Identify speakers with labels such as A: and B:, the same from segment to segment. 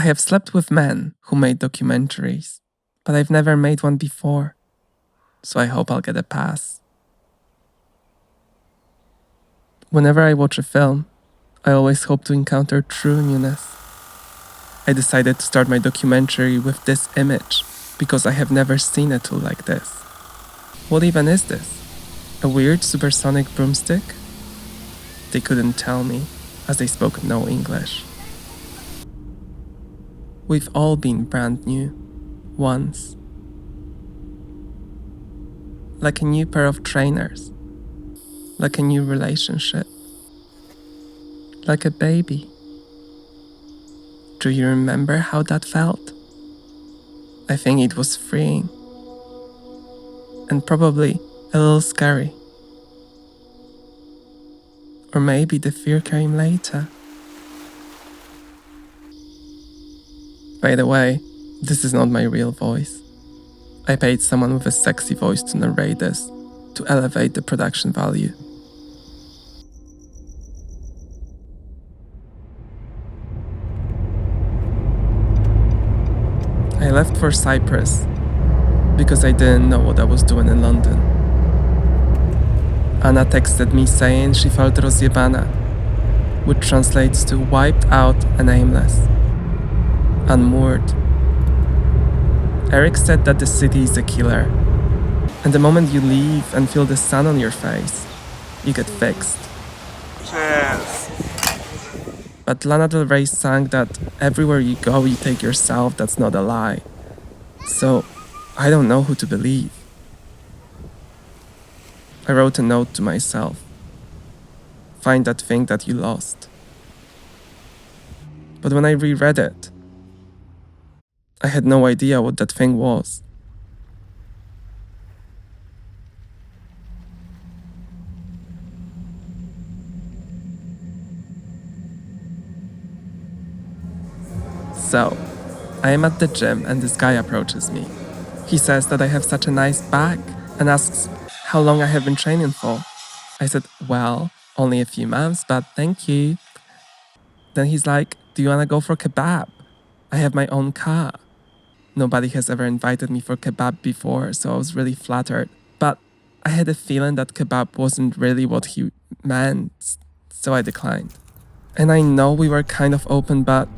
A: I have slept with men who made documentaries, but I've never made one before, so I hope I'll get a pass. Whenever I watch a film, I always hope to encounter true newness. I decided to start my documentary with this image because I have never seen a tool like this. What even is this? A weird supersonic broomstick? They couldn't tell me, as they spoke no English. We've all been brand new, once. Like a new pair of trainers. Like a new relationship. Like a baby. Do you remember how that felt? I think it was freeing. And probably a little scary. Or maybe the fear came later. By the way, this is not my real voice. I paid someone with a sexy voice to narrate this, to elevate the production value. I left for Cyprus because I didn't know what I was doing in London. Anna texted me saying she felt rozjebana, which translates to wiped out and aimless, unmoored. Eric said that the city is a killer, and the moment you leave and feel the sun on your face, you get fixed.
B: Cheers.
A: But Lana Del Rey sang that everywhere you go you take yourself, that's not a lie. So, I don't know who to believe. I wrote a note to myself. Find that thing that you lost. But when I reread it, I had no idea what that thing was. So, I am at the gym and this guy approaches me. He says that I have such a nice back and asks how long I have been training for. I said, well, only a few months, but thank you. Then he's like, do you wanna go for kebab? I have my own car. Nobody has ever invited me for kebab before, so I was really flattered. But I had a feeling that kebab wasn't really what he meant, so I declined. And I know we were kind of open, but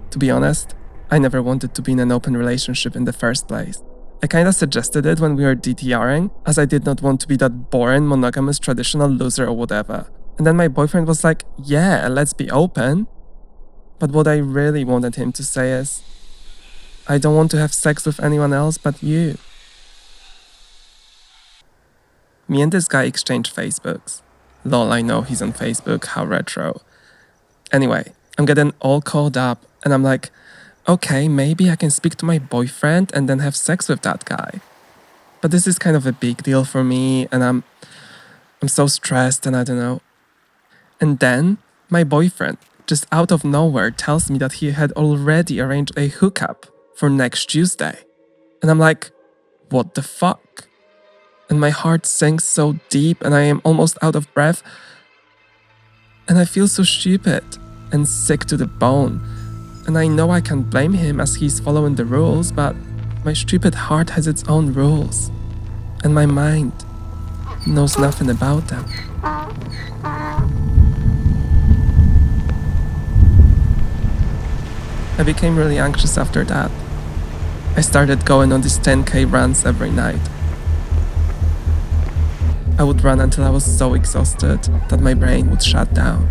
A: to be honest, I never wanted to be in an open relationship in the first place. I kinda suggested it when we were DTRing, as I did not want to be that boring, monogamous, traditional loser or whatever. And then my boyfriend was like, yeah, let's be open. But what I really wanted him to say is, I don't want to have sex with anyone else but you. Me and this guy exchanged Facebooks. Lol, I know he's on Facebook, how retro. Anyway, I'm getting all caught up and I'm like, okay, maybe I can speak to my boyfriend and then have sex with that guy. But this is kind of a big deal for me and I'm so stressed and I don't know. And then my boyfriend, just out of nowhere, tells me that he had already arranged a hookup for next Tuesday. And I'm like, what the fuck? And my heart sinks so deep and I am almost out of breath. And I feel so stupid and sick to the bone. And I know I can't blame him as he's following the rules, but my stupid heart has its own rules. And my mind knows nothing about them. I became really anxious after that. I started going on these 10k runs every night. I would run until I was so exhausted that my brain would shut down.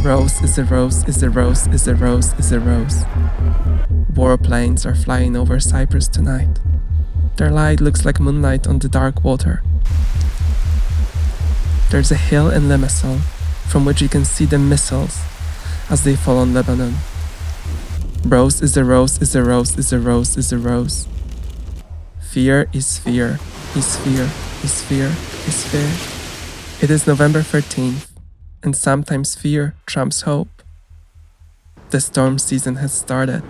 A: Rose is a rose, is a rose, is a rose, is a rose. Warplanes are flying over Cyprus tonight. Their light looks like moonlight on the dark water. There's a hill in Limassol from which you can see the missiles as they fall on Lebanon. Rose is a rose, is a rose, is a rose, is a rose. Fear is fear, is fear, is fear, is fear. It is November 13th, and sometimes fear trumps hope. The storm season has started.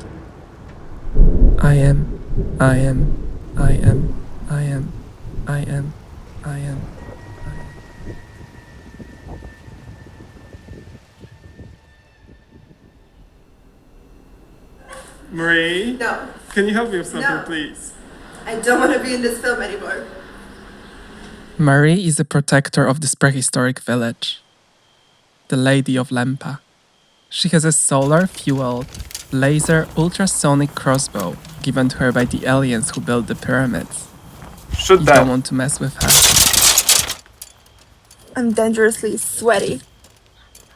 A: I am, I am, I am, I am, I am, I am. Marie?
C: No.
A: Can you help me with something,
C: No.
A: please?
C: I don't want to be in this film anymore.
A: Marie is a protector of this prehistoric village, the Lady of Lemba. She has a solar-fueled, laser ultrasonic crossbow given to her by the aliens who built the pyramids.
B: Shoot
A: You
B: that.
A: don't want to mess with her.
C: I'm dangerously sweaty.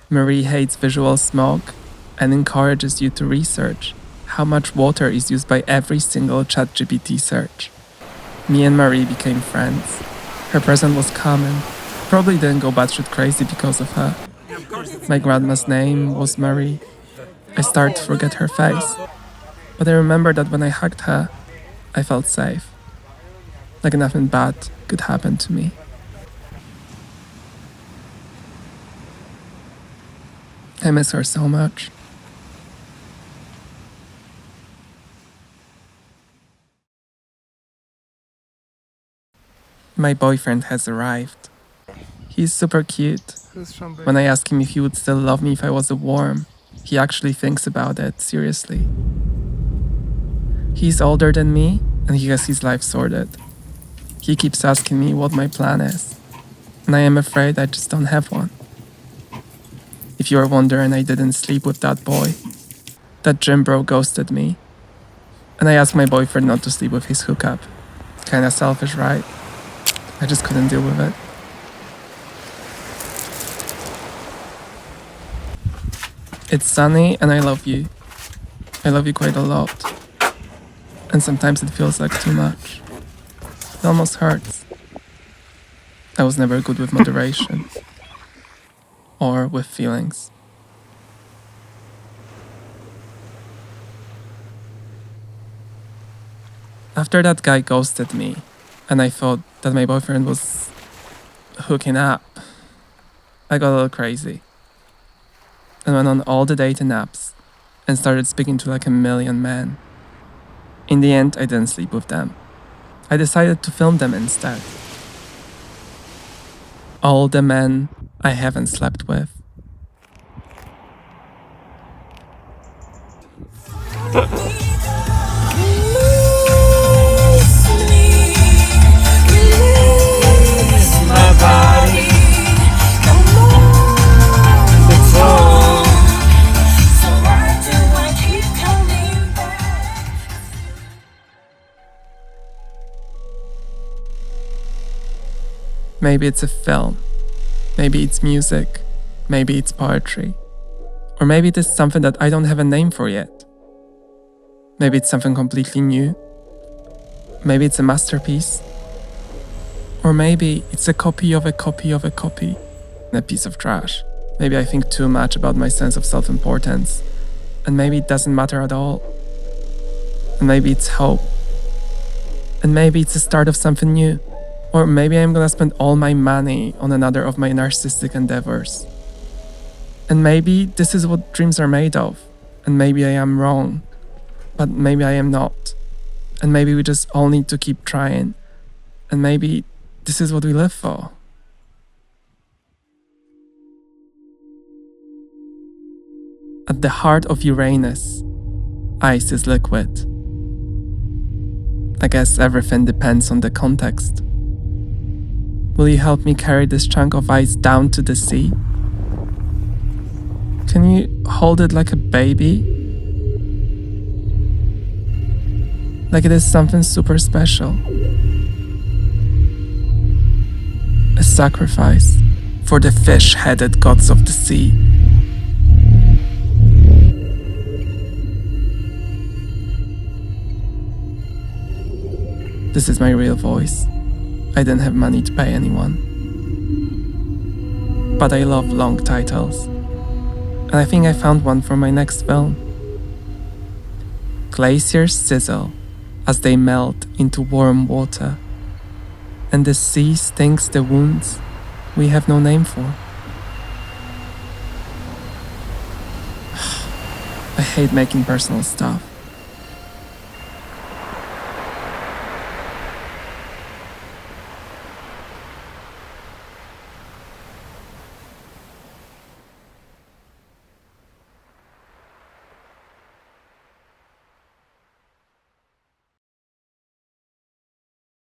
A: Marie hates visual smoke and encourages you to research how much water is used by every single ChatGPT search. Me and Marie became friends. Her presence was common. Probably didn't go batshit crazy because of her. My grandma's name was Marie. I started to forget her face. But I remember that when I hugged her, I felt safe. Like nothing bad could happen to me. I miss her so much. My boyfriend has arrived. He's super cute. When I ask him if he would still love me if I was a worm, he actually thinks about it seriously. He's older than me and he has his life sorted. He keeps asking me what my plan is, and I am afraid I just don't have one. If you are wondering, I didn't sleep with that boy. That gym bro ghosted me, and I asked my boyfriend not to sleep with his hookup. Kinda selfish, right? I just couldn't deal with it. It's sunny and I love you. I love you quite a lot. And sometimes it feels like too much. It almost hurts. I was never good with moderation. Or with feelings. After that guy ghosted me, and I thought that my boyfriend was hooking up, I got a little crazy. And went on all the dating apps and started speaking to like a million men. In the end, I didn't sleep with them. I decided to film them instead. All the men I haven't slept with. Maybe it's a film, maybe it's music, maybe it's poetry, or maybe it is something that I don't have a name for yet. Maybe it's something completely new, maybe it's a masterpiece, or maybe it's a copy of a copy of a copy, and a piece of trash. Maybe I think too much about my sense of self-importance, and maybe it doesn't matter at all. And maybe it's hope, and maybe it's the start of something new. Or maybe I'm gonna spend all my money on another of my narcissistic endeavors. And maybe this is what dreams are made of. And maybe I am wrong. But maybe I am not. And maybe we just all need to keep trying. And maybe this is what we live for. At the heart of Uranus, ice is liquid. I guess everything depends on the context. Will you help me carry this chunk of ice down to the sea? Can you hold it like a baby? Like it is something super special. A sacrifice for the fish-headed gods of the sea. This is my real voice. I didn't have money to pay anyone. But I love long titles. And I think I found one for my next film. Glaciers sizzle as they melt into warm water. And the sea stinks the wounds we have no name for. I hate making personal stuff.